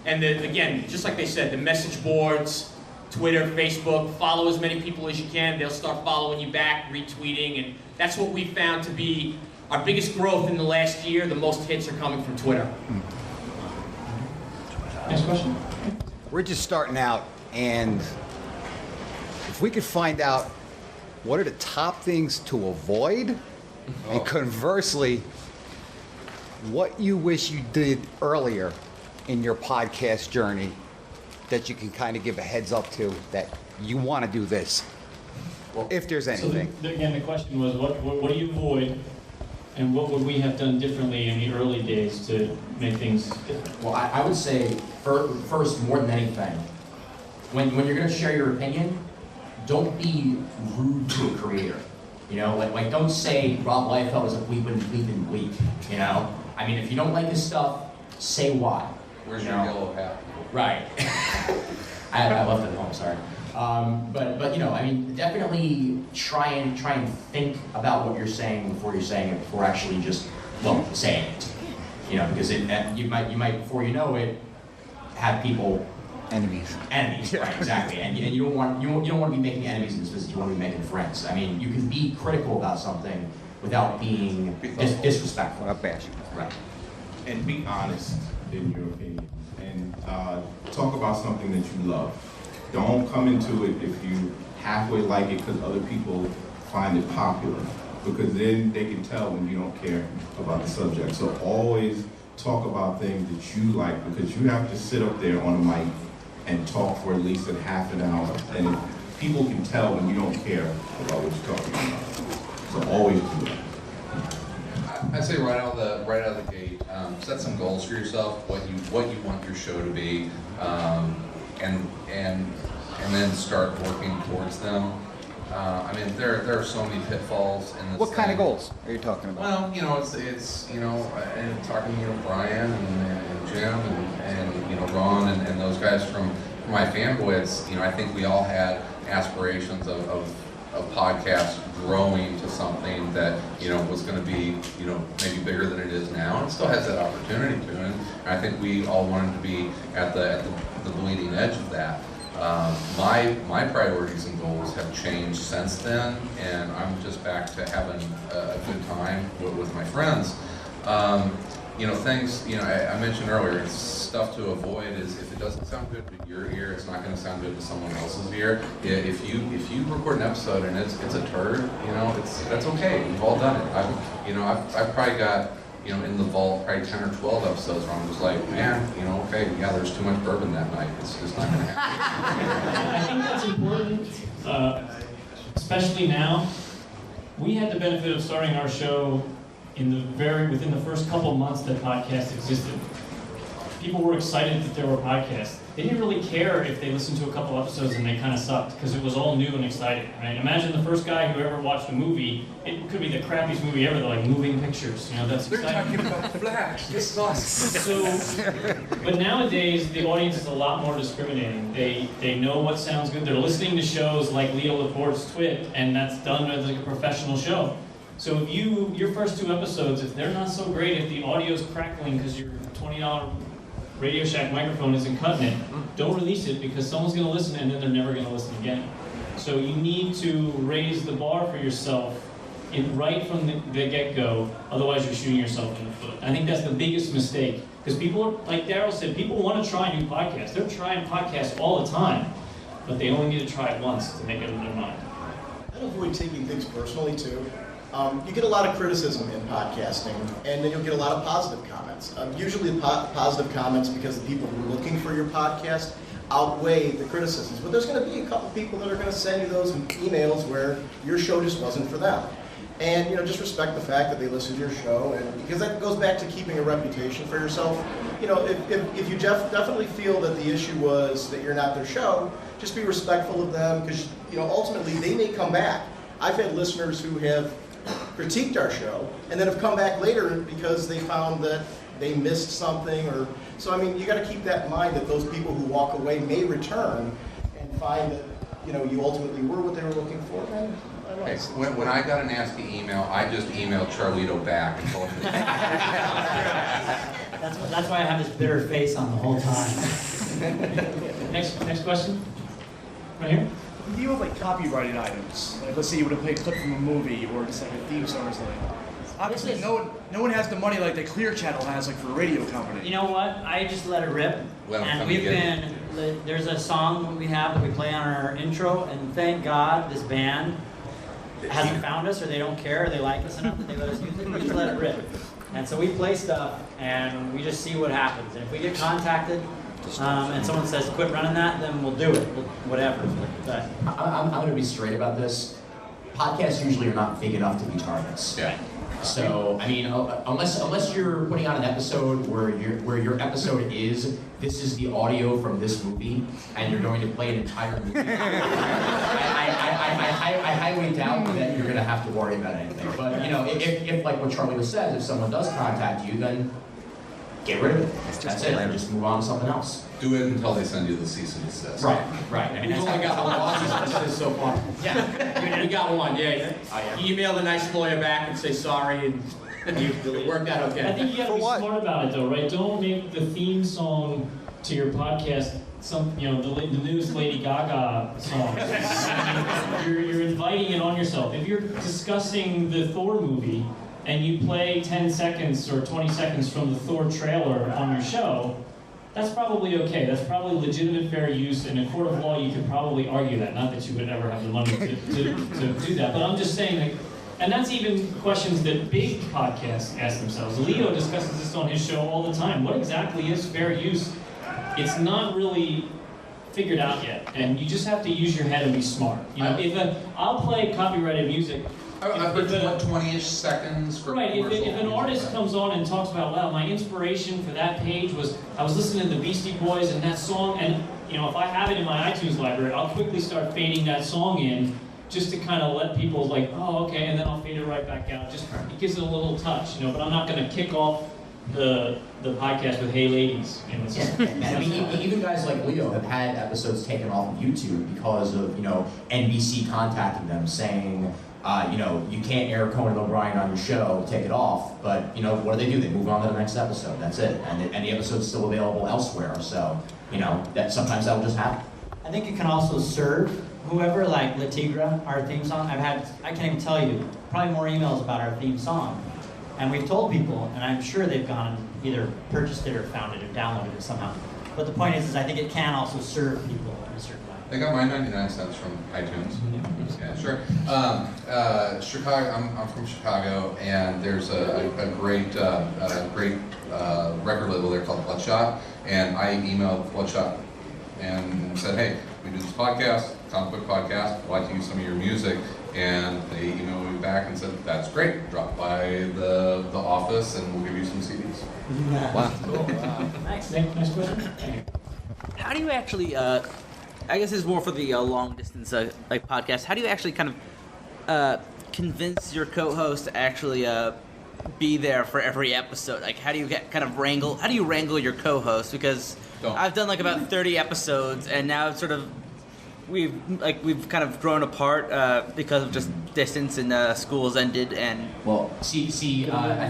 And again, just like they said, the message boards, Twitter, Facebook, follow as many people as you can. They'll start following you back, retweeting, and that's what we found to be our biggest growth in the last year. The most hits are coming from Twitter. Next question. We're just starting out, and if we could find out what are the top things to avoid, and conversely, what you wish you did earlier in your podcast journey that you can kind of give a heads up to that you want to do this, if there's anything. So again, the question was, what do you avoid, And what would we have done differently in the early days to make things different? Well, I would say, first, more than anything, when you're going to share your opinion, don't be rude to a creator. You know, like don't say Rob Liefeld is a bleep and bleep and bleep. You know, I mean, if you don't like his stuff, say why. Where's your yellow hat? Right. I left it at home. Sorry. But you know, I mean, definitely try and think about what you're saying before you're saying it, before actually just saying it. You know, because you might before you know it have people. Enemies. Right? Exactly. And you don't want to be making enemies in this business. You want to be making friends. I mean, you can be critical about something without being disrespectful. Without bashing. Right. And be honest in your opinion. And talk about something that you love. Don't come into it if you halfway like it because other people find it popular. Because then they can tell when you don't care about the subject. So always talk about things that you like, because you have to sit up there on a mic and talk for at least a half an hour. And people can tell when you don't care about what you're talking about. So always do that. I'd say right out of the gate, set some goals for yourself, what you want your show to be, and then start working towards them. I mean, there are so many pitfalls in this. What kind of goals are you talking about? Well, you know, it's you know, and talking to Brian and Jim and you know Ron and those guys from my fanboy. It's, you know, I think we all had aspirations of podcasts growing to something that, you know, was going to be, you know, maybe bigger than it is now, and it still has that opportunity to. And I think we all wanted to be at the bleeding edge of that. My priorities and goals have changed since then, and I'm just back to having a good time with my friends. You know, things, you know, I mentioned earlier, it's stuff to avoid is if it doesn't sound good to your ear, it's not going to sound good to someone else's ear. If you record an episode and it's a turd, you know, that's okay. We've all done it. I've probably got, you know, in the vault probably 10 or 12 episodes where I'm just like, man, you know, okay, yeah, there's too much bourbon that night. It's just not going to happen. I think that's important, especially now. We had the benefit of starting our show within the first couple of months that podcasts existed. People were excited that there were podcasts. They didn't really care if they listened to a couple episodes and they kind of sucked, because it was all new and exciting, right? Imagine the first guy who ever watched a movie, it could be the crappiest movie ever, they're like Moving Pictures, you know, that's exciting. They're talking about Flash, this sucks. So, but nowadays, the audience is a lot more discriminating. They know what sounds good. They're listening to shows like Leo Laporte's Twit, and that's done as like a professional show. So if your first two episodes, if they're not so great, if the audio's crackling because your $20 Radio Shack microphone isn't cutting it, don't release it, because someone's going to listen and then they're never going to listen again. So you need to raise the bar for yourself right from the get-go, otherwise you're shooting yourself in the foot. I think that's the biggest mistake, because people are, like Daryl said, people want to try new podcasts. They're trying podcasts all the time, but they only need to try it once to make it in their mind. I avoid taking things personally too. You get a lot of criticism in podcasting, and then you'll get a lot of positive comments. Usually the positive comments, because the people who are looking for your podcast outweigh the criticisms. But there's going to be a couple people that are going to send you those emails where your show just wasn't for them. And, you know, just respect the fact that they listen to your show, and because that goes back to keeping a reputation for yourself. You know, if you definitely feel that the issue was that you're not their show, just be respectful of them, because, you know, ultimately they may come back. I've had listeners who have critiqued our show and then have come back later because they found that they missed something, or so. I mean, you got to keep that in mind, that those people who walk away may return and find that, you know, you ultimately were what they were looking for. And I don't know. Okay, when I got a nasty email, I just emailed Charlito back and told him. That's why I have this bitter face on the whole time. Next question, right here. If you deal with like copyrighted items, like let's say you would have played a clip from a movie or just like a theme song or something. Obviously, no one has the money like the Clear Channel has, like for a radio company. You know what? I just let it rip. And there's a song we have that we play on our intro, and thank God this band hasn't found us, or they don't care, or they like us enough that they let us use it. We just let it rip. And so we play stuff, and we just see what happens. And if we get contacted, and someone says, quit running that, then we'll do it, whatever. But I'm going to be straight about this. Podcasts usually are not big enough to be targets. Yeah. So, I mean, unless you're putting on an episode where your episode is, this is the audio from this movie, and you're going to play an entire movie, I highly doubt that you're going to have to worry about anything. But, you know, if like what Charlie says, if someone does contact you, then get rid of it. That's it. And just move on to something else. Do it until they send you the cease and desist. Right. I mean, We've only got one cease and desist so far. Yeah, we got one. Yeah. You email the nice lawyer back and say sorry, and it worked out okay. I think you gotta be smart about it though, right? Don't make the theme song to your podcast the newest Lady Gaga song. You're inviting it on yourself. If you're discussing the Thor movie and you play 10 seconds or 20 seconds from the Thor trailer on your show, that's probably okay. That's probably legitimate fair use. In a court of law, you could probably argue that. Not that you would ever have the money to do that. But I'm just saying that, and that's even questions that big podcasts ask themselves. Leo discusses this on his show all the time. What exactly is fair use? It's not really figured out yet. And you just have to use your head and be smart. You know, I'll play copyrighted music. I put 20-ish seconds for right. If an artist comes on and talks about, wow, my inspiration for that page was I was listening to the Beastie Boys and that song, and you know, if I have it in my iTunes library, I'll quickly start fading that song in just to kind of let people like, oh, okay, and then I'll fade it right back out. Just it gives it a little touch, you know. But I'm not going to kick off the podcast with "Hey ladies." You know, I mean, even guys like Leo have had episodes taken off of YouTube because of NBC contacting them saying, you can't air Conan O'Brien on your show, take it off. But what do? They move on to the next episode. That's it, and the episode's still available elsewhere. So that sometimes that will just happen. I think it can also serve whoever, like La Tigra, our theme song. I can't even tell you, probably more emails about our theme song. And we've told people, and I'm sure they've gone either purchased it or found it or downloaded it somehow. But the point is I think it can also serve people in a certain way. I got my 99 cents from iTunes. Yeah, sure. Chicago. I'm from Chicago, and there's a great record label there called Bloodshot. And I emailed Bloodshot and said, hey, we do this podcast, comic book podcast. I'd like to use some of your music. And they emailed me back and said, that's great. Drop by the office and we'll give you some CDs. Wow. Cool. Nice question. How do you actually, I guess this is more for the long distance podcast, how do you actually kind of convince your co-host to actually be there for every episode? Like, how do you wrangle your co-host? Because I've done like about 30 episodes, and now it's sort of we've kind of grown apart because of just distance, and school's ended. And well, I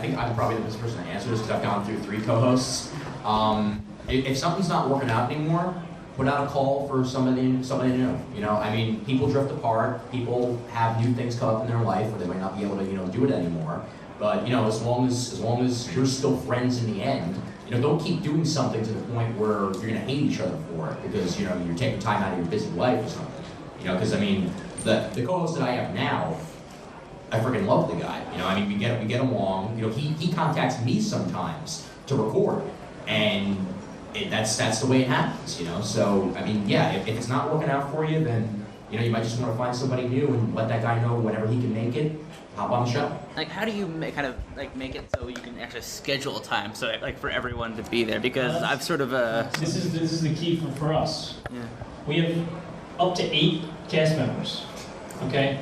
think I'm probably the best person to answer this because I've gone through 3 co-hosts. If something's not working out anymore, put out a call for somebody new. I mean, people drift apart. People have new things come up in their life where they might not be able to do it anymore. But as long as you're still friends in the end, don't keep doing something to the point where you're gonna hate each other for it because you're taking time out of your busy life or something. Because I mean, the co-host that I have now, I freaking love the guy. I mean, we get along. He contacts me sometimes to record, and that's the way it happens. So I mean, yeah, if it's not working out for you, then you might just want to find somebody new and let that guy know whenever he can make it. Hop on the show. Like, how do you make it so you can actually schedule a time so for everyone to be there? Because I've sort of This is the key for us. Yeah. We have up to 8 cast members. Okay,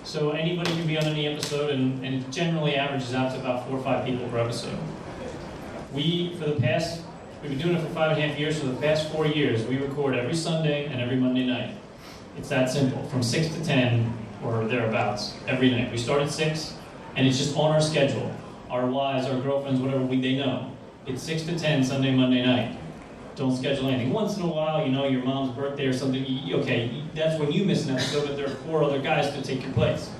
so anybody can be on any episode, and it generally averages out to about 4 or 5 people per episode. We've been doing it for 5.5 years. For the past 4 years, we record every Sunday and every Monday night. It's that simple, from 6 to 10. Or thereabouts, every night. We start at 6, and it's just on our schedule. Our wives, our girlfriends, whatever they know. It's 6 to 10, Sunday, Monday night. Don't schedule anything. Once in a while, your mom's birthday or something, that's when you miss an episode, but there are 4 other guys to take your place.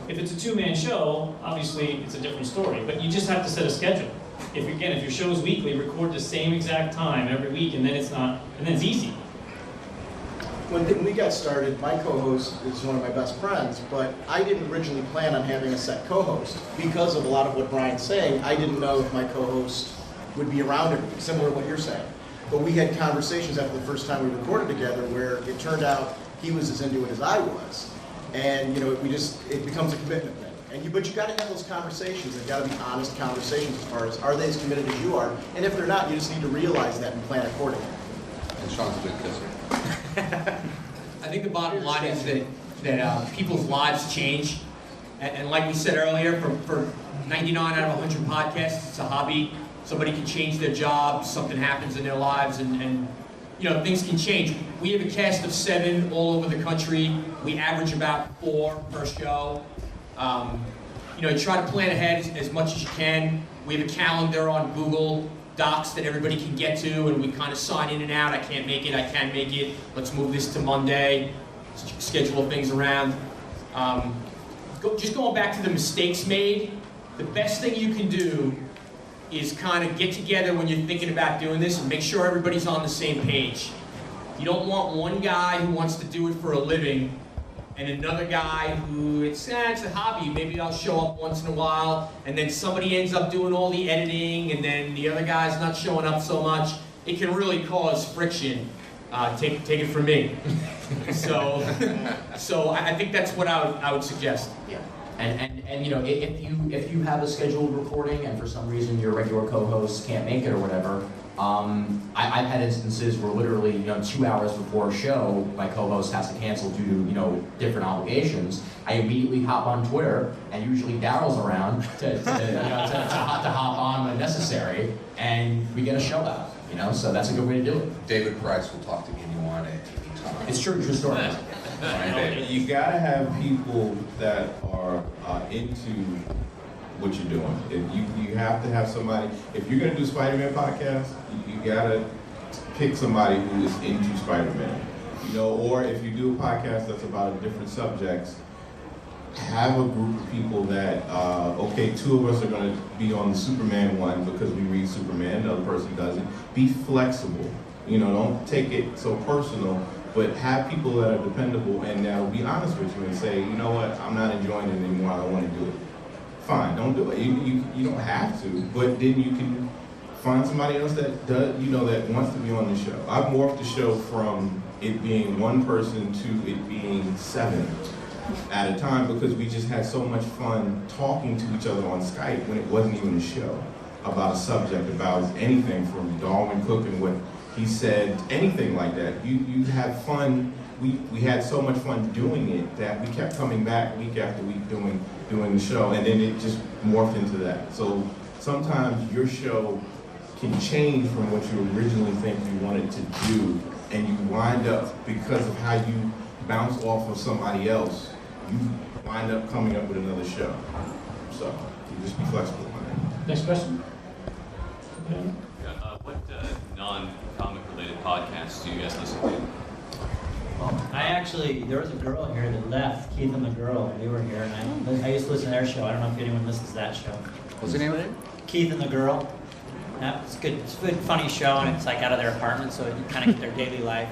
If it's a 2-man show, obviously it's a different story, but you just have to set a schedule. If your show is weekly, record the same exact time every week, and then it's easy. When we got started, my co-host is one of my best friends, but I didn't originally plan on having a set co-host. Because of a lot of what Brian's saying, I didn't know if my co-host would be around every week, similar to what you're saying. But we had conversations after the first time we recorded together where it turned out he was as into it as I was. And, it becomes a commitment thing. But you got to have those conversations. They've got to be honest conversations as far as, are they as committed as you are? And if they're not, you just need to realize that and plan accordingly. And Sean's a good kisser. I think the bottom line is that people's lives change. And like we said earlier, for 99 out of 100 podcasts, it's a hobby. Somebody can change their job, something happens in their lives, and things can change. We have a cast of 7 all over the country. We average about 4 per show. Try to plan ahead as much as you can. We have a calendar on Google Docs that everybody can get to, and we kind of sign in and out. I can't make it, I can make it. Let's move this to Monday. Schedule things around. Just going back to the mistakes made, the best thing you can do is kind of get together when you're thinking about doing this and make sure everybody's on the same page. You don't want one guy who wants to do it for a living and another guy who, it's a hobby, maybe I'll show up once in a while, and then somebody ends up doing all the editing, and then the other guy's not showing up so much. It can really cause friction. Take it from me. So I think that's what I would suggest. Yeah. And if you have a scheduled recording and for some reason your regular co-host can't make it or whatever, I've had instances where literally 2 hours before a show my co-host has to cancel due to different obligations. I immediately hop on Twitter, and usually Daryl's around to hop on when necessary, and we get a show out. So that's a good way to do it. David Price will talk to anyone at any time. It's true story. You gotta have people that are into what you're doing. You have to have somebody. If you're gonna do Spider-Man podcast, you gotta pick somebody who is into Spider-Man. Or if you do a podcast that's about different subjects, have a group of people that, 2 of us are going to be on the Superman one because we read Superman, the other person doesn't. Be flexible. Don't take it so personal, but have people that are dependable and that'll be honest with you and say, you know what, I'm not enjoying it anymore, I don't want to do it. Fine, don't do it. You don't have to, but then you can find somebody else that does, that wants to be on the show. I've morphed the show from it being 1 person to it being 7 at a time because we just had so much fun talking to each other on Skype when it wasn't even a show about a subject, about anything from Darwin Cook and what he said, anything like that. You have fun. We had so much fun doing it that we kept coming back week after week doing the show, and then it just morphed into that. So sometimes your show can change from what you originally think you wanted to do, and you wind up, because of how you bounce off of somebody else, you wind up coming up with another show. So you just be flexible on that. Next question. What non-comic related podcasts do you guys listen to? There was a girl here that left, Keith and the Girl. They were here, and I used to listen to their show. I don't know if anyone listens to that show. What's the name of it? Keith and the Girl. Yeah, it's good. It's a good, funny show, and it's like out of their apartment, so you kind of get their daily life.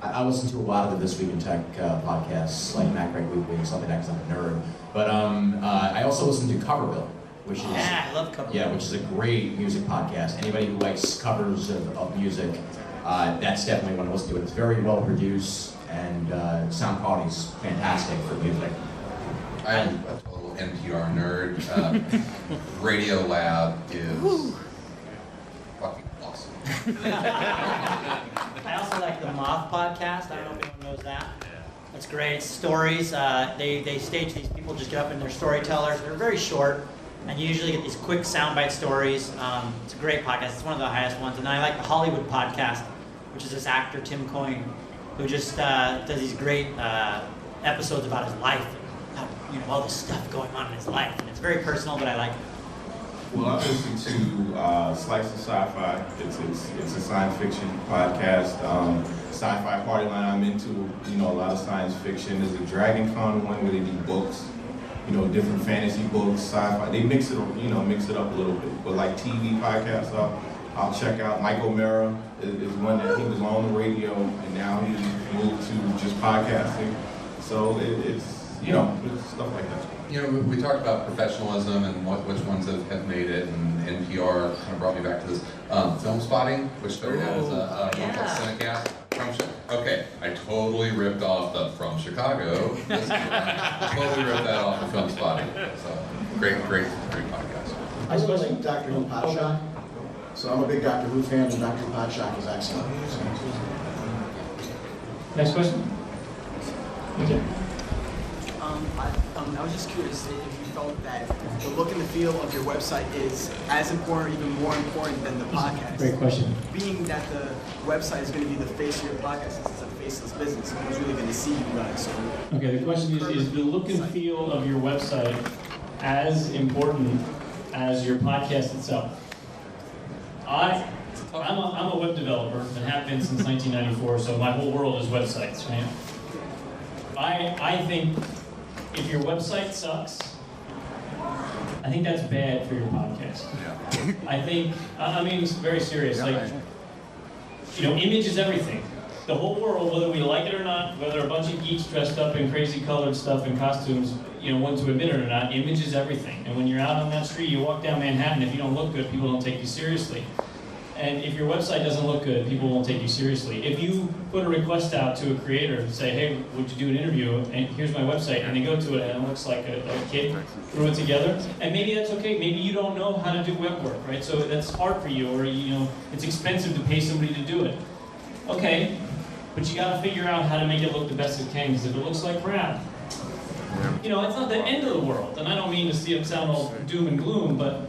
I listen to a lot of the This Week in Tech podcasts, like Mac Break Weekly and stuff like that, because I'm a nerd. But I also listen to Coverbill, which is I love Coverbill. Yeah, which is a great music podcast. Anybody who likes covers of music, that's definitely one to listen to. It's very well produced, and sound quality is fantastic for music. I'm a total NPR nerd. Radio Lab is fucking awesome. I also like the Moth podcast. I don't know if anyone knows that. That's great. It's stories. They stage these people, just get up and they're storytellers. They're very short, and you usually get these quick soundbite stories. It's a great podcast. It's one of the highest ones. And then I like the Hollywood podcast, which is this actor, Tim Coyne, who just does these great episodes about his life, and all the stuff going on in his life. And it's very personal, but I like it. Well, I listen to Slice of Sci-Fi. It's a science fiction podcast. Sci-Fi Party Line, I'm into, a lot of science fiction. There's a Dragon Con one where they do books, different fantasy books, sci-fi. They mix it up a little bit. But like TV podcasts, I'll check out. Mike O'Mara is one that he was on the radio, and now he moved to just podcasting. So it's stuff like that. You know, we talked about professionalism and which ones have made it, and NPR kind of brought me back to this film spotting, which started out as a Cinecast. Okay, I totally ripped off the From Chicago. Totally ripped that off of Film Spotting. So great podcast. I really like Doctor Who Podshock, so I'm a big Doctor Who fan, and Doctor Who Podshock is excellent. Next question. Okay. I was just curious if you felt that the look and the feel of your website is as important, even more important than the podcast. Great question. Being that the website is going to be the face of your podcast, since it's a faceless business, no one's really going to see you guys. So Okay, the question is the look and feel of your website as important as your podcast itself? I'm a web developer and have been since 1994, so my whole world is websites, right? I think if your website sucks, I think that's bad for your podcast. I think, I mean, it's very serious. Like, you know, image is everything. The whole world, whether we like it or not, whether a bunch of geeks dressed up in crazy colored stuff and costumes, you know, want to admit it or not, image is everything. And when you're out on that street, you walk down Manhattan, if you don't look good, people don't take you seriously. And if your website doesn't look good, people won't take you seriously. If you put a request out to a creator and say, hey, would you do an interview? And here's my website. And they go to it and it looks like a kid threw it together. And maybe that's okay. Maybe you don't know how to do web work, right? So that's hard for you, or, you know, it's expensive to pay somebody to do it. Okay, but you got to figure out how to make it look the best it can, because if it looks like crap, you know, it's not the end of the world. And I don't mean to see it sound all doom and gloom, but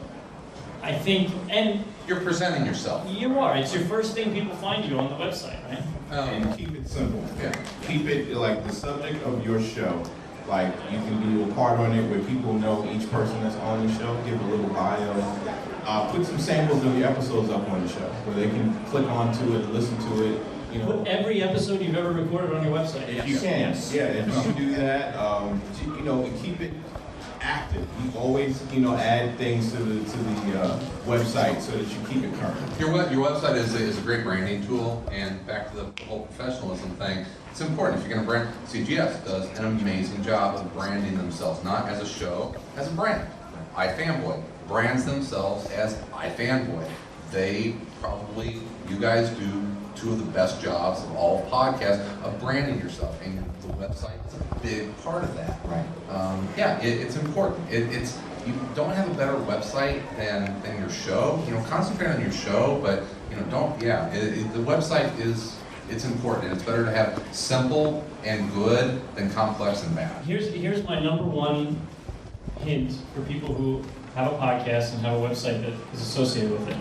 I think, and you're presenting yourself. You are. It's your first thing people find you on the website, right? And keep it simple. Yeah. Keep it like the subject of your show. Like you can do a part on it where people know each person that's on the show. Give a little bio. Put some samples of your episodes up on the show where they can click onto it, listen to it. You know, put every episode you've ever recorded on your website. If you can, yeah. If you can do that, you know, keep it active. You always, you know, add things to the website so that you keep it current. Your website is a great branding tool, and back to the whole professionalism thing, it's important if you're going to brand. CGS does an amazing job of branding themselves, not as a show, as a brand. iFanboy brands themselves as iFanboy. They probably, you guys do two of the best jobs of all podcasts of branding yourself, and the website is a big part of that. Right. It's important. It's you don't have a better website than your show. You know, concentrate on your show, but you know, don't. Yeah, the website it's important. It's better to have simple and good than complex and bad. Here's my number one hint for people who have a podcast and have a website that is associated with it.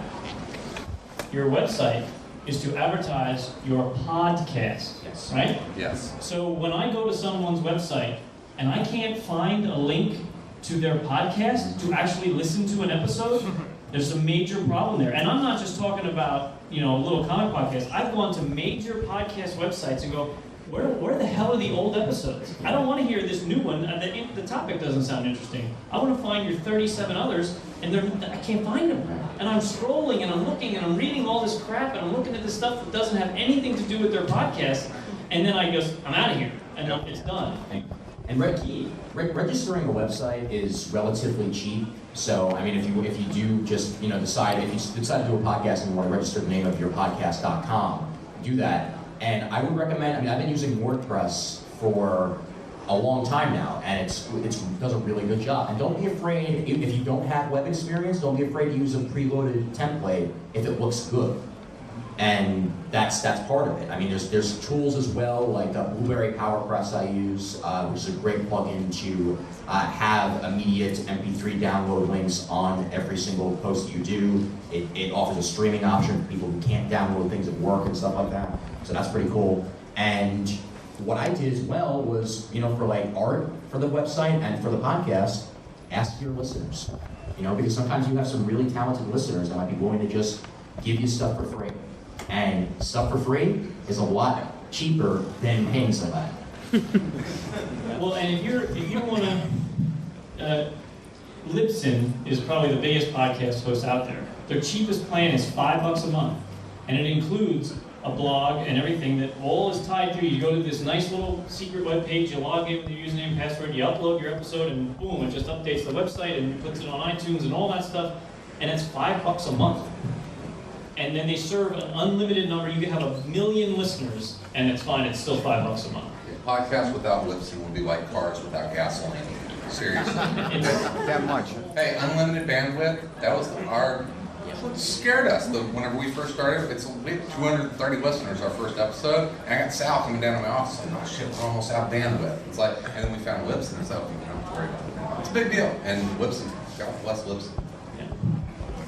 Your website is to advertise your podcast, yes. Right? Yes. So when I go to someone's website and I can't find a link to their podcast to actually listen to an episode, there's a major problem there. And I'm not just talking about, you know, a little comic podcast. I've gone to major podcast websites and go, where the hell are the old episodes? I don't want to hear this new one. The topic doesn't sound interesting. I want to find your 37 others, and I can't find them. And I'm scrolling, and I'm looking, and I'm reading all this crap, and I'm looking at this stuff that doesn't have anything to do with their podcast, and then I go, I'm out of here, and it's done. And registering a website is relatively cheap. So, I mean, if you do just, you know, decide to do a podcast and you want to register the name of your podcast.com, do that. And I would recommend, I mean, I've been using WordPress for a long time now, and it does a really good job. And don't be afraid, if you don't have web experience, don't be afraid to use a preloaded template if it looks good. And that's part of it. I mean, there's tools as well, like Blueberry PowerPress I use, which is a great plugin to have immediate MP3 download links on every single post you do. It offers a streaming option for people who can't download things at work and stuff like that. So that's pretty cool. And what I did as well was, you know, for like art for the website and for the podcast, ask your listeners. You know, because sometimes you have some really talented listeners that might be willing to just give you stuff for free. And stuff for free is a lot cheaper than paying somebody. Well, and if you want to, Libsyn is probably the biggest podcast host out there. Their cheapest plan is $5 a month, and it includes a blog and everything that all is tied through. You go to this nice little secret web page, you log in with your username and password, you upload your episode, and boom, it just updates the website and puts it on iTunes and all that stuff. And it's $5 a month. And then they serve an unlimited number. You can have 1 million listeners, and it's fine. It's still $5 a month. Podcasts without Libsyn would be like cars without gasoline. Seriously. That much. Hey, unlimited bandwidth, that was scared us. Whenever we first started, we had 230 listeners our first episode, and I got Sal coming down to my office like, oh shit, we're almost out of bandwidth. It's like, and then we found Libsyn, so you don't have to worry about it. It's a big deal. And Libsyn, God bless Libsyn. Yeah.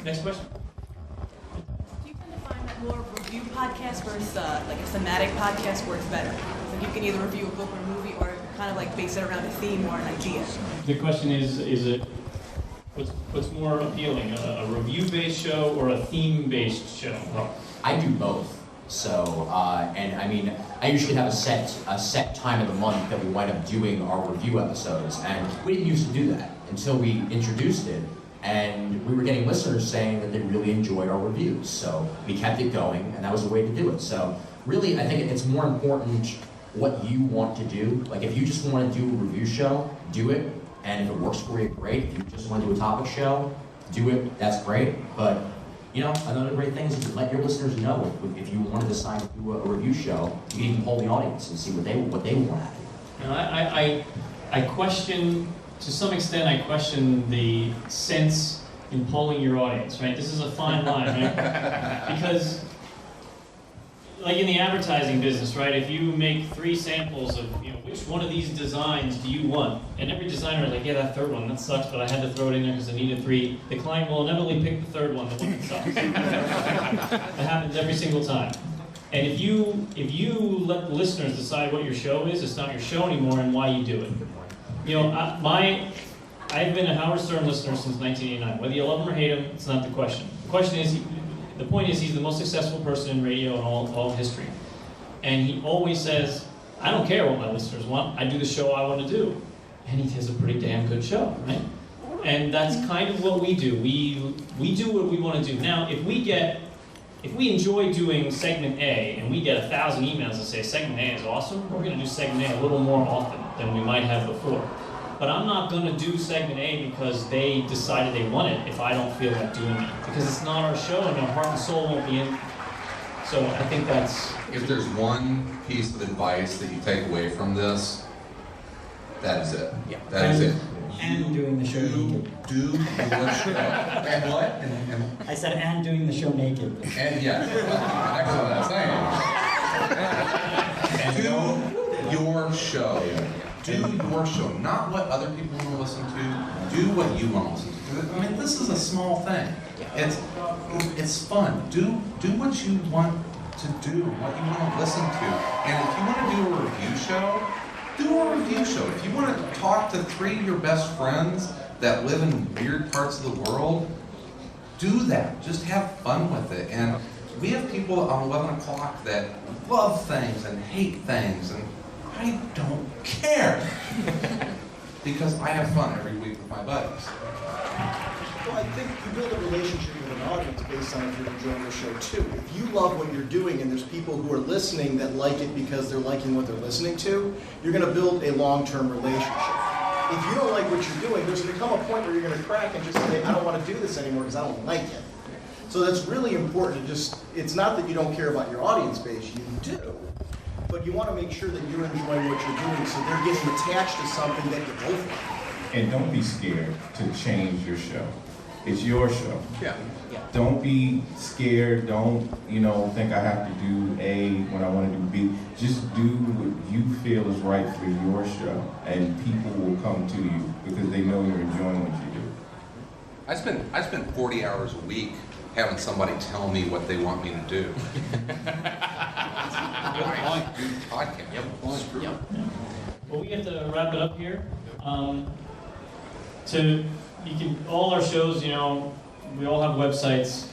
Next question. Do you tend to find that more review podcast versus like a thematic podcast works better? Like you can either review a book or a movie, or kind of like base it around a theme or an idea. The question is it what's more appealing, a review-based show or a theme-based show? I do both. So, and I mean, I usually have a set time of the month that we wind up doing our review episodes, and we didn't used to do that until we introduced it, and we were getting listeners saying that they really enjoyed our reviews. So we kept it going, and that was a way to do it. So really, I think it's more important what you want to do. Like if you just want to do a review show, do it. And if it works for you, great. If you just want to do a topic show, do it. That's great. But, you know, another great thing is you let your listeners know if you want to decide to do a review show, you can even poll the audience and see what they want out of it. You know, I question, to some extent, I question the sense in polling your audience, right? This is a fine line, right? Because, like in the advertising business, right? If you make 3 samples of, you know, which one of these designs do you want? And every designer is like, yeah, that third one, that sucks, but I had to throw it in there because I needed 3. The client will inevitably pick the third one, the one that sucks. That happens every single time. And if you let the listeners decide what your show is, it's not your show anymore and why you do it. You know, I've been a Howard Stern listener since 1989. Whether you love him or hate him, it's not the question. The point is he's the most successful person in radio in all history. And he always says, I don't care what my listeners want, I do the show I want to do. And he has a pretty damn good show, right? And that's kind of what we do. We do what we want to do. Now, if we enjoy doing segment A and we get 1,000 emails that say segment A is awesome, we're going to do segment A a little more often than we might have before. But I'm not going to do segment A because they decided they want it if I don't feel like doing it. Because it's not our show and our heart and soul won't be in. So I think that's... If there's one piece of advice that you take away from this, that is it. Yeah. That is it. And doing the show naked. Do your show. And what? And I said, and doing the show naked. And yeah, that's what I'm saying. Do your show. Do your show, not what other people want to listen to. Do what you want to listen to. I mean, this is a small thing. It's fun. Do what you want to do, what you want to listen to. And if you want to do a review show, do a review show. If you want to talk to 3 of your best friends that live in weird parts of the world, do that. Just have fun with it. And we have people on 11 o'clock that love things and hate things, and I don't care. Because I have fun every week with my buddies. Well, I think you build a relationship with an audience based on if you're enjoying the show too. If you love what you're doing and there's people who are listening that like it because they're liking what they're listening to, you're going to build a long-term relationship. If you don't like what you're doing, there's going to come a point where you're going to crack and just say, I don't want to do this anymore because I don't like it. So that's really important. It's not that you don't care about your audience base, you do. But you want to make sure that you're enjoying what you're doing so they're getting attached to something that you both like. And don't be scared to change your show. It's your show. Yeah. Don't be scared. Don't, think I have to do A when I want to do B. Just do what you feel is right for your show, and people will come to you because they know you're enjoying what you do. I spend 40 hours a week having somebody tell me what they want me to do. I do podcasts. Yep. Well, we have to wrap it up here. All our shows, we all have websites.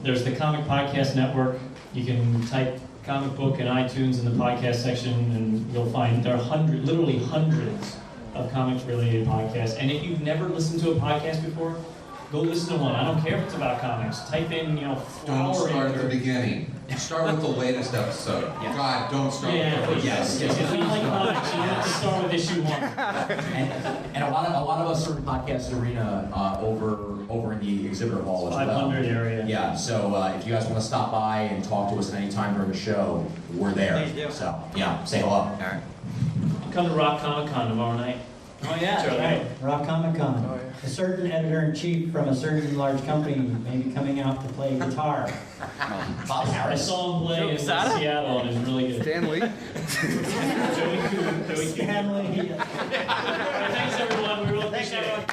There's the Comic Podcast Network. You can type comic book in iTunes in the podcast section, and you'll find there are literally hundreds of comics-related podcasts. And if you've never listened to a podcast before, go listen to one. I don't care if it's about comics. Type in, Don't flower start at or- the beginning. Start with the latest episode. God, don't start Yeah, with the first yes, episode. yes. It's not like comics. You have to start with issue 1. And a lot of us are in Podcast Arena over in the exhibitor hall as well. 500 area. Yeah, so if you guys want to stop by and talk to us at any time during the show, we're there. Please do. So yeah, say hello. All right. Come to Rock Comic Con tomorrow night. Oh yeah, that's Charlie. right. Rock Comic Con. A certain editor-in-chief from a certain large company may be coming out to play guitar. I saw him play in Seattle and it was really good. Stanley. Joey Coon. Stanley. Thanks everyone. We really appreciate it.